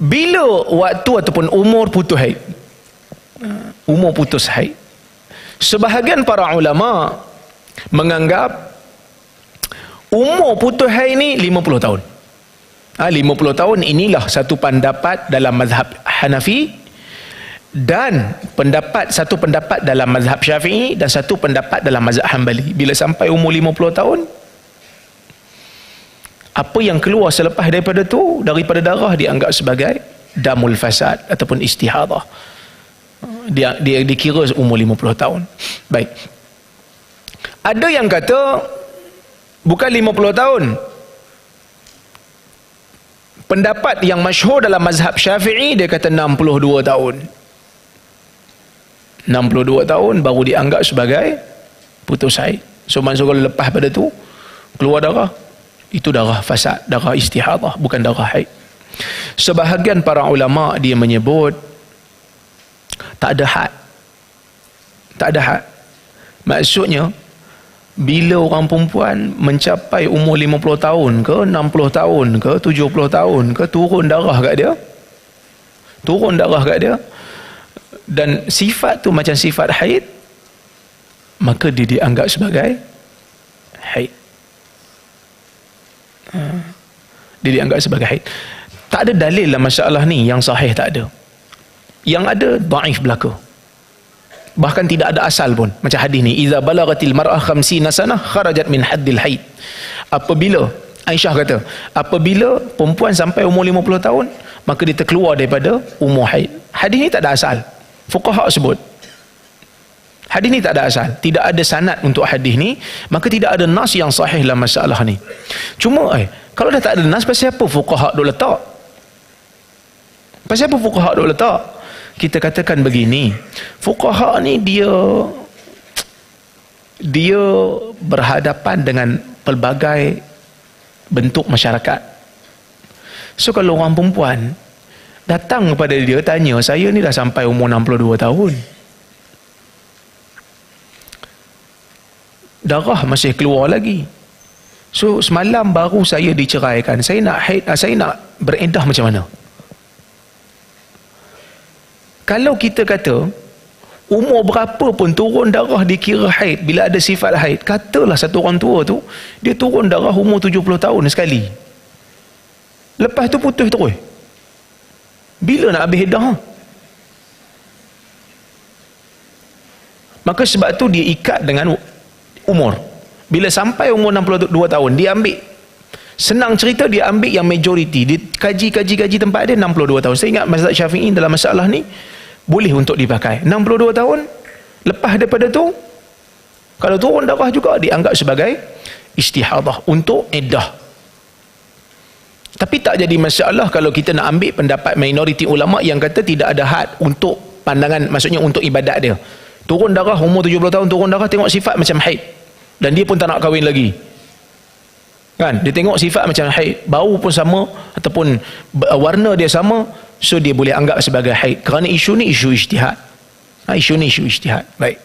Bila waktu ataupun umur putus haid? Umur putus haid. Sebahagian para ulama menganggap umur putus haid ni 50 tahun. 50 tahun inilah satu pendapat dalam mazhab Hanafi, dan satu pendapat dalam mazhab Syafi'i, dan satu pendapat dalam mazhab Hanbali. Bila sampai umur 50 tahun, apa yang keluar selepas daripada darah dianggap sebagai damul fasad ataupun istihadah. Dia dikira umur 50 tahun. Baik. Ada yang kata bukan 50 tahun. Pendapat yang masyhur dalam mazhab Syafi'i, dia kata 62 tahun. 62 tahun baru dianggap sebagai putus haid. So maksud kalau lepas pada tu keluar darah, itu darah fasad, darah istihadah, bukan darah haid. Sebahagian para ulama dia menyebut tak ada had. Tak ada had. Maksudnya bila orang perempuan mencapai umur 50 tahun ke, 60 tahun ke, 70 tahun ke, turun darah kat dia. Turun darah kat dia. Dan sifat tu macam sifat haid, maka dia dianggap sebagai haid. Dia dianggap sebagai haid. Tak ada dalil dalam masalah ni yang sahih, tak ada. Yang ada dhaif belaka. Bahkan tidak ada asal pun. Macam hadis ni, iza balagatil mar'ah 50 sanah kharajat min haddil haid. Apabila Aisyah kata, apabila perempuan sampai umur 50 tahun, maka dia terkeluar daripada umur haid. Hadis ni tak ada asal. Fuqaha sebut hadis ni tak ada asal, tidak ada sanad untuk hadis ni, maka tidak ada nas yang sahih dalam masalah ni. Cuma kalau dah tak ada nas, pasal apa fuqaha duk letak? Pasal apa fuqaha duk letak? Kita katakan begini, fuqaha ni dia berhadapan dengan pelbagai bentuk masyarakat. So kalau orang perempuan datang kepada dia tanya, saya ni dah sampai umur 62 tahun, darah masih keluar lagi, so semalam baru saya diceraikan, saya nak haid, saya nak beredah macam mana? Kalau kita kata umur berapa pun turun darah dikira haid, bila ada sifat haid, katalah satu orang tua tu dia turun darah umur 70 tahun sekali, lepas tu putus terus, bila nak habis iddah? Maka sebab tu dia ikat dengan umur. Bila sampai umur 62 tahun, dia ambil, senang cerita, dia ambil yang majoriti, dia kaji tempat dia 62 tahun. Saya ingat mazhab Syafi'i dalam masalah ni boleh untuk dipakai 62 tahun. Lepas daripada tu, kalau turun darah juga dianggap sebagai istihadah untuk iddah. Tapi tak jadi masalah kalau kita nak ambil pendapat minoriti ulama yang kata tidak ada had untuk pandangan, maksudnya untuk ibadat dia. Turun darah umur 70 tahun, turun darah, tengok sifat macam haid, dan dia pun tak nak kahwin lagi, kan? Dia tengok sifat macam haid, bau pun sama ataupun warna dia sama, so dia boleh anggap sebagai haid, kerana isu ni isu ijtihad. Isu ni isu ijtihad. Baik.